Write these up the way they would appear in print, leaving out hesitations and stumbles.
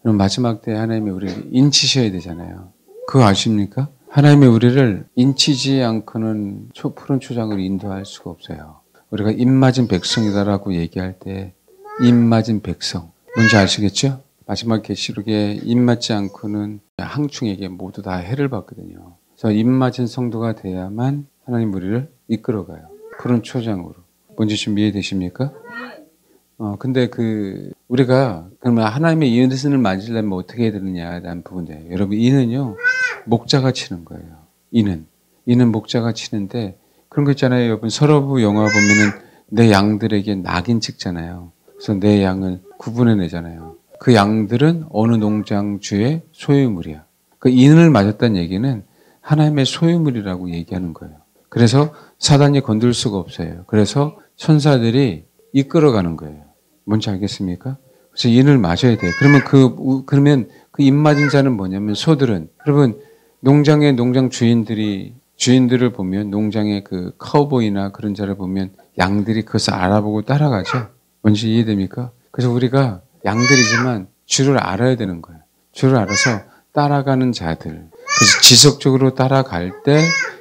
그럼 마지막 때 하나님이 우리를 인치셔야 되잖아요. 그거 아십니까? 하나님이 우리를 인치지 않고는 푸른 초장을 인도할 수가 없어요. 우리가 입맞은 백성이다라고 얘기할 때 입맞은 백성, 뭔지 아시겠죠? 마지막 계시록에 입맞지 않고는 항충에게 모두 다 해를 받거든요. 그래서 입맞은 성도가 돼야만 하나님 우리를 이끌어가요. 푸른 초장으로. 뭔지 좀 이해되십니까? 근데 우리가 그러면 하나님의 인을 맞으려면 어떻게 해야 되느냐라는 부분인데, 여러분, 인은요, 목자가 치는 거예요. 인은 목자가 치는데, 그런 거 있잖아요. 여러분, 서러부 영화 보면은 내 양들에게 낙인 찍잖아요. 그래서 내 양을 구분해내잖아요. 그 양들은 어느 농장주의 소유물이야. 그 인을 맞았다는 얘기는 하나님의 소유물이라고 얘기하는 거예요. 그래서 사단이 건들 수가 없어요. 그래서 천사들이 이끌어가는 거예요. 뭔지 알겠습니까? 그래서 인을 맞아야 돼요. 그러면 그 인 맞은 자는 뭐냐면 소들은, 여러분, 농장 주인들을 보면, 농장의 그 카우보이나 그런 자를 보면 양들이 그것을 알아보고 따라가죠. 뭔지 이해됩니까? 그래서 우리가 양들이지만 주를 알아야 되는 거예요. 주를 알아서 따라가는 자들. 그래서 지속적으로 따라갈 때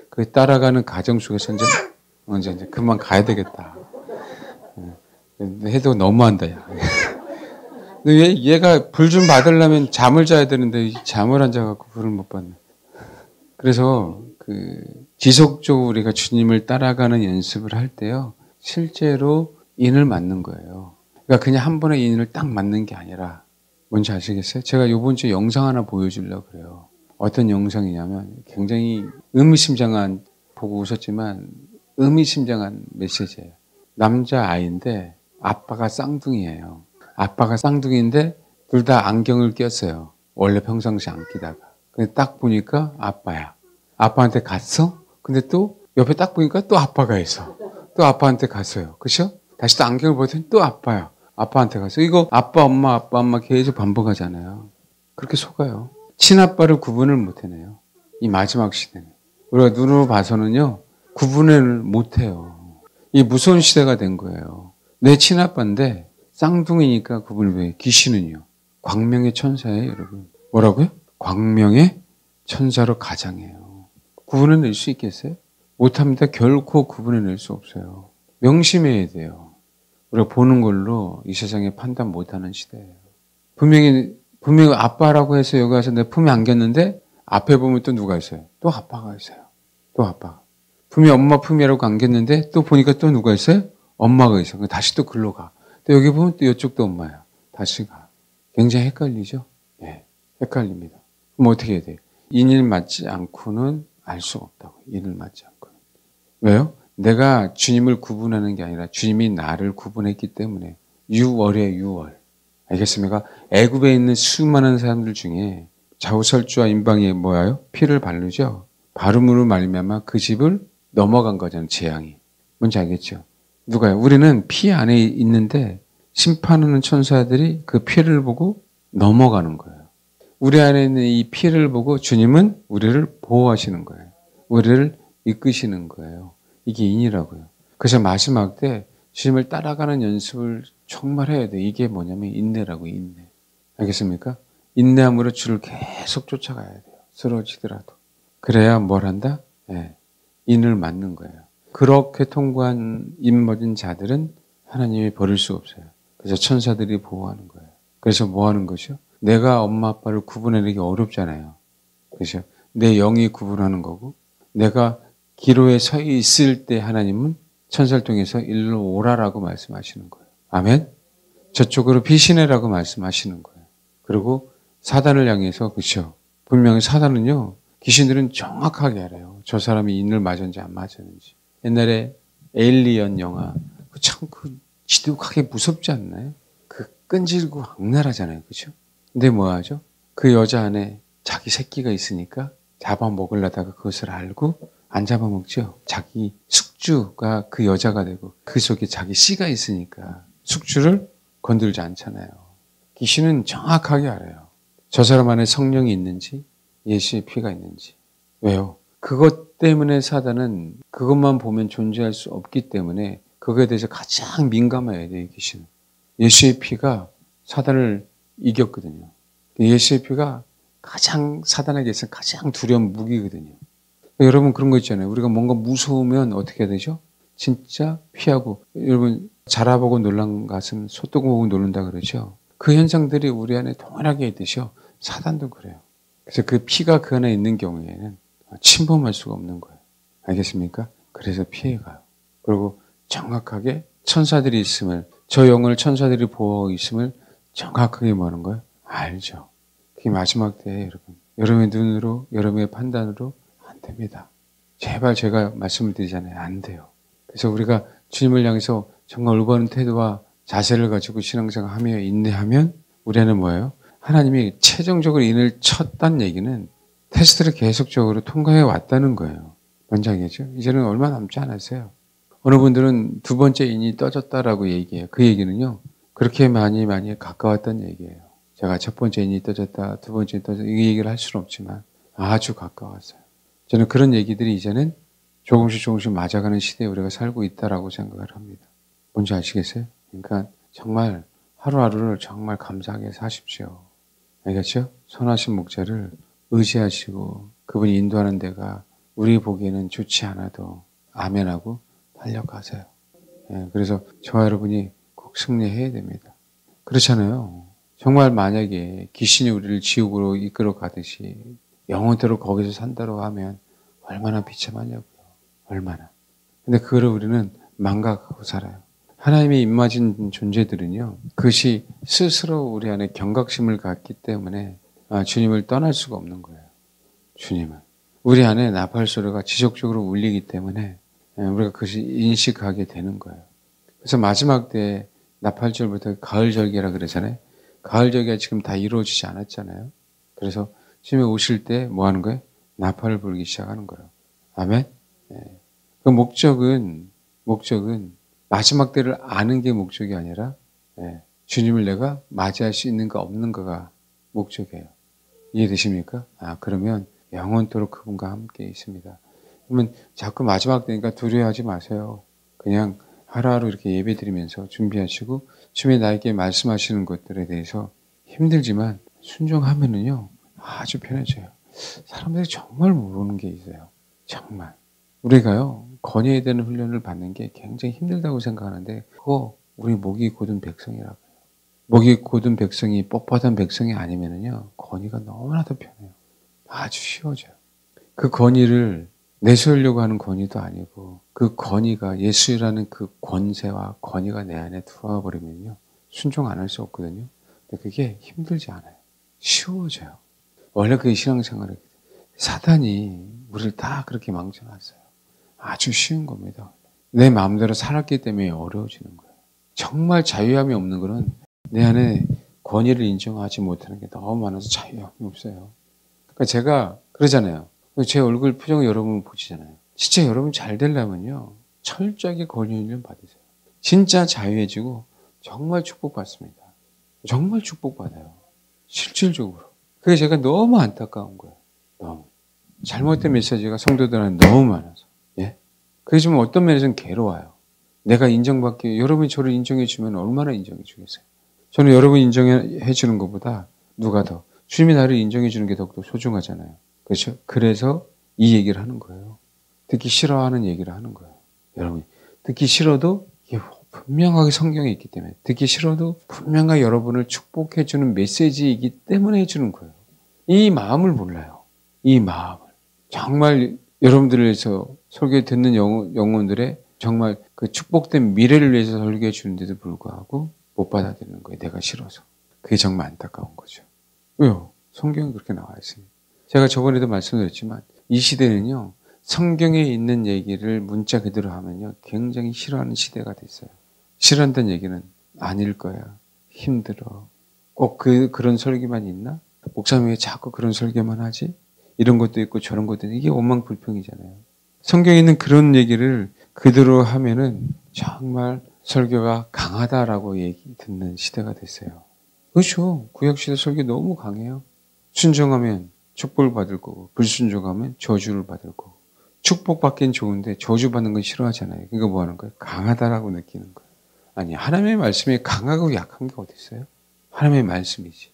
그 따라가는 가정 속에서 이제 그만 가야 되겠다. 해도 너무한다, 야. 근데 얘가 불 좀 받으려면 잠을 자야 되는데 잠을 안 자갖고 불을 못 받네. 그래서 지속적으로 우리가 주님을 따라가는 연습을 할 때요, 실제로 인을 맞는 거예요. 그러니까 그냥 한 번에 인을 딱 맞는 게 아니라, 뭔지 아시겠어요? 제가 요번 주에 영상 하나 보여주려고 그래요. 어떤 영상이냐면 굉장히 의미심장한, 보고 웃었지만 의미심장한 메시지예요. 남자아이인데 아빠가 쌍둥이에요. 아빠가 쌍둥이인데 둘 다 안경을 꼈어요. 원래 평상시 안 끼다가. 근데 딱 보니까 아빠야. 아빠한테 갔어? 근데 또 옆에 딱 보니까 또 아빠가 있어. 또 아빠한테 갔어요. 그쵸? 다시 또 안경을 벗더니 또 아빠야. 아빠한테 갔어. 이거 아빠, 엄마 계속 반복하잖아요. 그렇게 속아요. 친아빠를 구분을 못 해내요. 이 마지막 시대는. 우리가 눈으로 봐서는요, 구분을 못 해요. 이 무서운 시대가 된 거예요. 내 친아빠인데 쌍둥이니까 구분을 왜? 귀신은요, 광명의 천사예요, 여러분. 뭐라고요? 광명의 천사로 가장해요. 구분해낼 수 있겠어요? 못합니다. 결코 구분해낼 수 없어요. 명심해야 돼요. 우리가 보는 걸로 이 세상에 판단 못하는 시대예요. 분명히 아빠라고 해서 여기 와서 내 품에 안겼는데 앞에 보면 또 누가 있어요? 또 아빠가 있어요. 또 아빠가. 분명히 엄마 품이라고 안겼는데 또 보니까 또 누가 있어요? 엄마가 있어요. 다시 또 글로 가. 또 여기 보면 또 이쪽도 엄마야. 다시 가. 굉장히 헷갈리죠? 네, 헷갈립니다. 그럼 어떻게 해야 돼요? 인을 맞지 않고는 알 수가 없다고. 인을 맞지 않고는. 왜요? 내가 주님을 구분하는 게 아니라 주님이 나를 구분했기 때문에. 유월이에요, 유월. 알겠습니까? 애굽에 있는 수많은 사람들 중에 좌우설주와 임방이 뭐예요? 피를 바르죠. 바름으로 말미암아 그 집을 넘어간 거잖아요. 재앙이. 뭔지 알겠죠? 누가요? 우리는 피 안에 있는데 심판하는 천사들이 그 피를 보고 넘어가는 거예요. 우리 안에 있는 이 피를 보고 주님은 우리를 보호하시는 거예요. 우리를 이끄시는 거예요. 이게 인이라고요. 그래서 마지막 때 주님을 따라가는 연습을 정말 해야 돼. 이게 뭐냐면 인내라고, 인내. 알겠습니까? 인내함으로 주를 계속 쫓아가야 돼요. 쓰러지더라도. 그래야 뭘 한다? 네. 인을 맞는 거예요. 그렇게 통과한 인머진 자들은 하나님이 버릴 수가 없어요. 그래서 천사들이 보호하는 거예요. 그래서 뭐 하는 것이요? 내가 엄마 아빠를 구분해내기 어렵잖아요. 그렇죠? 내 영이 구분하는 거고, 내가 기로에 서 있을 때 하나님은 천사를 통해서 일로 오라라고 말씀하시는 거예요. 아멘? 저쪽으로 피신해라고 말씀하시는 거예요. 그리고 사단을 향해서, 그렇죠? 분명히 사단은요, 귀신들은 정확하게 알아요. 저 사람이 인을 맞았는지 안 맞았는지. 옛날에 에일리언 영화, 참 지독하게 무섭지 않나요? 끈질고 악랄하잖아요. 그렇죠? 근데 뭐 하죠? 그 여자 안에 자기 새끼가 있으니까 잡아먹으려다가 그것을 알고 안 잡아먹죠. 자기 숙주가 그 여자가 되고 그 속에 자기 씨가 있으니까 숙주를 건들지 않잖아요. 귀신은 정확하게 알아요. 저 사람 안에 성령이 있는지 예수의 피가 있는지. 왜요? 그것 때문에 사단은 그것만 보면 존재할 수 없기 때문에 그거에 대해서 가장 민감해야 돼요. 귀신은. 예수의 피가 사단을 이겼거든요. 예수의 피가 가장 사단에게서 가장 두려운 무기거든요. 여러분 그런 거 있잖아요. 우리가 뭔가 무서우면 어떻게 해야 되죠? 진짜 피하고. 여러분 자라보고 놀란 가슴 소뚜껑 보고 놀란다 그러죠. 그 현상들이 우리 안에 동일하게 있듯이요. 사단도 그래요. 그래서 그 피가 그 안에 있는 경우에는 침범할 수가 없는 거예요. 알겠습니까? 그래서 피해가요. 그리고 정확하게 천사들이 있음을, 저 영을 천사들이 보호하고 있음을 정확하게 뭐 하는 거예요? 알죠. 그게 마지막 때에 여러분. 여러분의 눈으로, 여러분의 판단으로 안 됩니다. 제발 제가 말씀을 드리잖아요. 안 돼요. 그래서 우리가 주님을 향해서 정말 올바른 태도와 자세를 가지고 신앙생활하며 인내하면 우리 안에 뭐예요? 하나님이 최종적으로 인을 쳤다는 얘기는 테스트를 계속적으로 통과해 왔다는 거예요. 뭔지 알겠죠? 이제는 얼마 남지 않았어요. 어느 분들은 두 번째 인이 떠졌다라고 얘기해요. 그 얘기는요. 그렇게 많이 가까웠다는 얘기예요. 제가 첫 번째 인이 떠졌다, 두 번째 인이 떠졌다 이 얘기를 할 수는 없지만 아주 가까웠어요. 저는 그런 얘기들이 이제는 조금씩 맞아가는 시대에 우리가 살고 있다라고 생각을 합니다. 뭔지 아시겠어요? 그러니까 정말 하루하루를 정말 감사하게 사십시오. 알겠죠? 선하신 목자를 의지하시고 그분이 인도하는 데가 우리 보기에는 좋지 않아도 아멘하고 달려가세요. 예, 그래서 저와 여러분이 꼭 승리해야 됩니다. 그렇잖아요. 정말 만약에 귀신이 우리를 지옥으로 이끌어 가듯이 영원토록 거기서 산다고 하면 얼마나 비참하냐고요. 얼마나. 근데 그거를 우리는 망각하고 살아요. 하나님의 입맞은 존재들은요. 그것이 스스로 우리 안에 경각심을 갖기 때문에 주님을 떠날 수가 없는 거예요. 주님은. 우리 안에 나팔 소리가 지속적으로 울리기 때문에 우리가 그것이 인식하게 되는 거예요. 그래서 마지막 때 나팔절부터 가을절기라 그러잖아요. 가을절기가 지금 다 이루어지지 않았잖아요. 그래서 주님이 오실 때 뭐 하는 거예요? 나팔을 불기 시작하는 거예요. 아멘? 네. 그 목적은 마지막 때를 아는 게 목적이 아니라 주님을 내가 맞이할 수 있는가 없는가가 목적이에요. 이해되십니까? 그러면 영원토록 그분과 함께 있습니다. 그러면 자꾸 마지막 때니까 두려워하지 마세요. 그냥 하루하루 이렇게 예배드리면서 준비하시고 주님이 나에게 말씀하시는 것들에 대해서 힘들지만 순종하면은요 아주 편해져요. 사람들이 정말 모르는 게 있어요. 정말. 우리가요 권해야 되는 훈련을 받는 게 굉장히 힘들다고 생각하는데 그거 우리 목이 곧은 백성이라고요. 목이 곧은 백성이 뻣뻣한 백성이 아니면은요 권위가 너무나도 편해요. 아주 쉬워져요. 그 권위를 내세우려고 하는 권위도 아니고 그 권위가 예수라는 그 권세와 권위가 내 안에 들어와 버리면요 순종 안 할 수 없거든요. 근데 그게 힘들지 않아요. 쉬워져요. 원래 그게 신앙생활이에요. 사단이 우리를 다 그렇게 망쳐놨어요. 아주 쉬운 겁니다. 내 마음대로 살았기 때문에 어려워지는 거예요. 정말 자유함이 없는 거는 내 안에 권위를 인정하지 못하는 게 너무 많아서 자유함이 없어요. 그러니까 제가 그러잖아요. 제 얼굴 표정을 여러분 보시잖아요. 진짜 여러분 잘 되려면요. 철저하게 권위를 받으세요. 진짜 자유해지고 정말 축복받습니다. 정말 축복받아요. 실질적으로. 그게 제가 너무 안타까운 거예요. 너무. 잘못된 메시지가 성도들한테 너무 많아서. 예? 그게 좀 어떤 면에서는 괴로워요. 내가 인정받기, 여러분이 저를 인정해 주면 얼마나 인정해 주겠어요. 저는 여러분 인정해 주는 것보다 누가 더, 주님이 나를 인정해 주는 게 더욱더 소중하잖아요. 그렇죠? 그래서 이 얘기를 하는 거예요. 듣기 싫어하는 얘기를 하는 거예요. 여러분이. 듣기 싫어도 이게 분명하게 성경에 있기 때문에 듣기 싫어도 분명하게 여러분을 축복해 주는 메시지이기 때문에 해주는 거예요. 이 마음을 몰라요. 이 마음을. 정말 여러분들을 위해서 설교 듣는 영혼들의 정말 그 축복된 미래를 위해서 설교해 주는데도 불구하고 못 받아들이는 거예요. 내가 싫어서. 그게 정말 안타까운 거죠. 왜요? 성경이 그렇게 나와 있으니. 제가 저번에도 말씀드렸지만 이 시대는요. 성경에 있는 얘기를 문자 그대로 하면요. 굉장히 싫어하는 시대가 됐어요. 싫어한다는 얘기는 아닐 거야. 힘들어. 꼭 그런 설교만 있나? 목사님이 왜 자꾸 그런 설교만 하지? 이런 것도 있고 저런 것도 있고 이게 원망불평이잖아요. 성경에 있는 그런 얘기를 그대로 하면은 정말 설교가 강하다라고 얘기 듣는 시대가 됐어요. 그렇죠. 구약시대 설교 너무 강해요. 순종하면 축복을 받을 거고 불순종하면 저주를 받을 거고 축복받긴 좋은데 저주받는 건 싫어하잖아요. 그러니까 뭐 하는 거예요? 강하다라고 느끼는 거예요. 아니 하나님의 말씀이 강하고 약한 게 어디 있어요? 하나님의 말씀이지.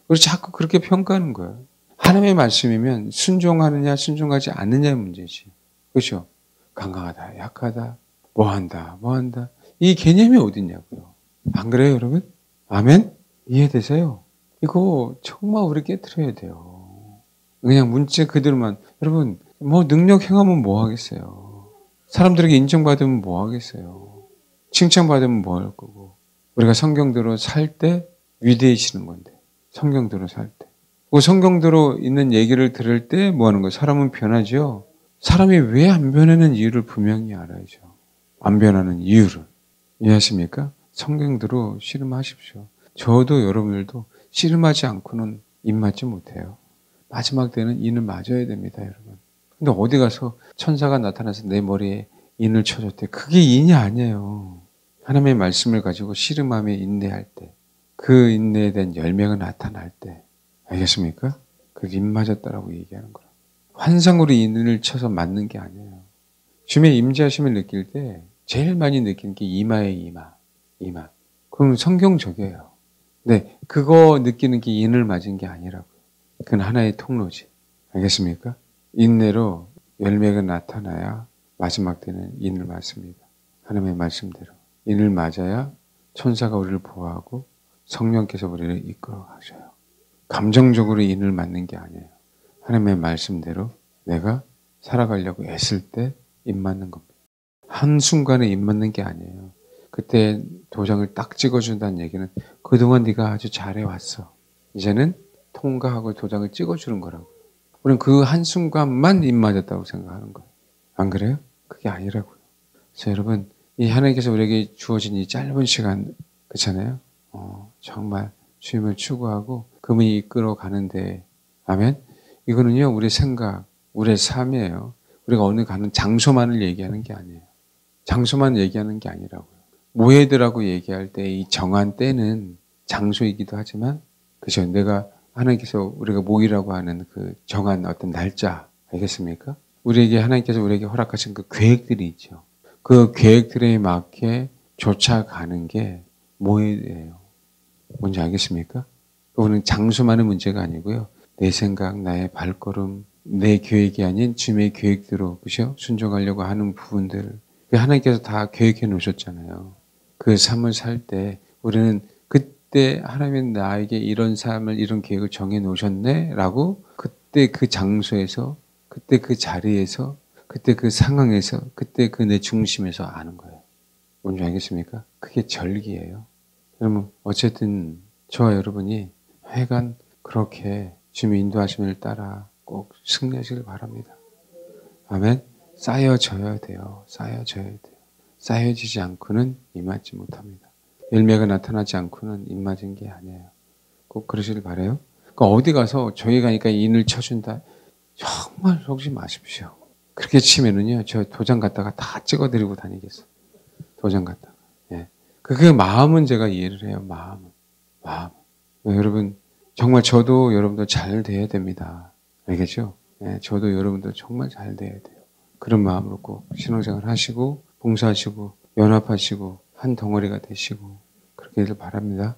우리 자꾸 그렇게 평가하는 거예요. 하나님의 말씀이면 순종하느냐 순종하지 않느냐의 문제지. 그렇죠? 강강하다, 약하다, 뭐한다, 뭐한다. 이 개념이 어딨냐고요. 안 그래요, 여러분? 아멘? 이해되세요? 이거 정말 우리 깨트려야 돼요. 그냥 문제 그대로만. 여러분, 뭐 능력 행하면 뭐 하겠어요? 사람들에게 인정받으면 뭐 하겠어요? 칭찬받으면 뭐 할 거고. 우리가 성경대로 살 때 위대해지는 건데. 성경대로 살 때. 그 성경대로 있는 얘기를 들을 때 뭐 하는 거예요? 사람은 변하죠? 사람이 왜 안 변하는 이유를 분명히 알아야죠. 안 변하는 이유를. 이해하십니까? 성경대로 씨름하십시오. 저도 여러분들도 씨름하지 않고는 입맞지 못해요. 마지막 때는 인을 맞아야 됩니다, 여러분. 근데 어디 가서 천사가 나타나서 내 머리에 인을 쳐줬대. 그게 인이 아니에요. 하나님의 말씀을 가지고 씨름하며 인내할 때, 그 인내에 대한 열매가 나타날 때, 알겠습니까? 그게 인 맞았다라고 얘기하는 거라. 환상으로 인을 쳐서 맞는 게 아니에요. 주님의 임재하심을 느낄 때 제일 많이 느끼는 게 이마에 이마. 그럼 성경적이에요. 근데 그거 느끼는 게 인을 맞은 게 아니라고요. 그건 하나의 통로지. 알겠습니까? 인내로 열매가 나타나야 마지막 때는 인을 맞습니다. 하나님의 말씀대로. 인을 맞아야 천사가 우리를 보호하고 성령께서 우리를 이끌어 가셔요. 감정적으로 인을 맞는 게 아니에요. 하나님의 말씀대로 내가 살아가려고 애쓸 때 인 맞는 겁니다. 한순간에 인 맞는 게 아니에요. 그때 도장을 딱 찍어준다는 얘기는 그동안 네가 아주 잘해왔어. 이제는 통과하고 도장을 찍어주는 거라고. 우리는 그 한순간만 인 맞았다고 생각하는 거예요. 안 그래요? 그게 아니라고요. 그래서 여러분, 이 하나님께서 우리에게 주어진 이 짧은 시간, 그렇잖아요? 정말 주님을 추구하고 그분이 이끌어 가는데, 아멘? 이거는요, 우리 생각, 우리의 삶이에요. 우리가 어느 가는 장소만을 얘기하는 게 아니에요. 장소만 얘기하는 게 아니라고요. 모회드라고 얘기할 때 이 정한 때는 장소이기도 하지만, 그죠? 내가 하나님께서 우리가 모이라고 하는 그 정한 어떤 날짜, 알겠습니까? 하나님께서 우리에게 허락하신 그 계획들이 있죠. 그 계획들에 맞게 쫓아가는 게 모회드예요. 뭔지 알겠습니까? 그거는 장소만의 문제가 아니고요. 내 생각, 나의 발걸음, 내 계획이 아닌 주님의 계획대로, 그죠? 순종하려고 하는 부분들. 하나님께서 다 계획해 놓으셨잖아요. 그 삶을 살 때 우리는 그때 하나님은 나에게 이런 삶을, 이런 계획을 정해 놓으셨네? 라고 그때 그 장소에서, 그때 그 자리에서, 그때 그 상황에서, 그때 그 내 중심에서 아는 거예요. 뭔지 알겠습니까? 그게 절기예요. 여러분, 어쨌든 저와 여러분이 하여간 그렇게 주님의 인도하심을 따라 꼭 승리하시길 바랍니다. 아멘. 쌓여져야 돼요. 쌓여져야 돼요. 쌓여지지 않고는 임하지 못합니다. 열매가 나타나지 않고는 임맞은 게 아니에요. 꼭 그러시길 바라요. 그러니까 어디 가서 저희 가니까 인을 쳐준다. 정말 속지 마십시오. 그렇게 치면은요, 저 도장 갖다가 다 찍어드리고 다니겠어요. 도장 갖다가. 예. 그 마음은 제가 이해를 해요. 마음. 여러분, 정말 저도 여러분도 잘 돼야 됩니다. 알겠죠? 예, 저도 여러분도 정말 잘 돼야 돼요. 그런 마음으로 꼭 신앙생활 하시고, 봉사하시고, 연합하시고, 한 덩어리가 되시고, 그렇게 되길 바랍니다.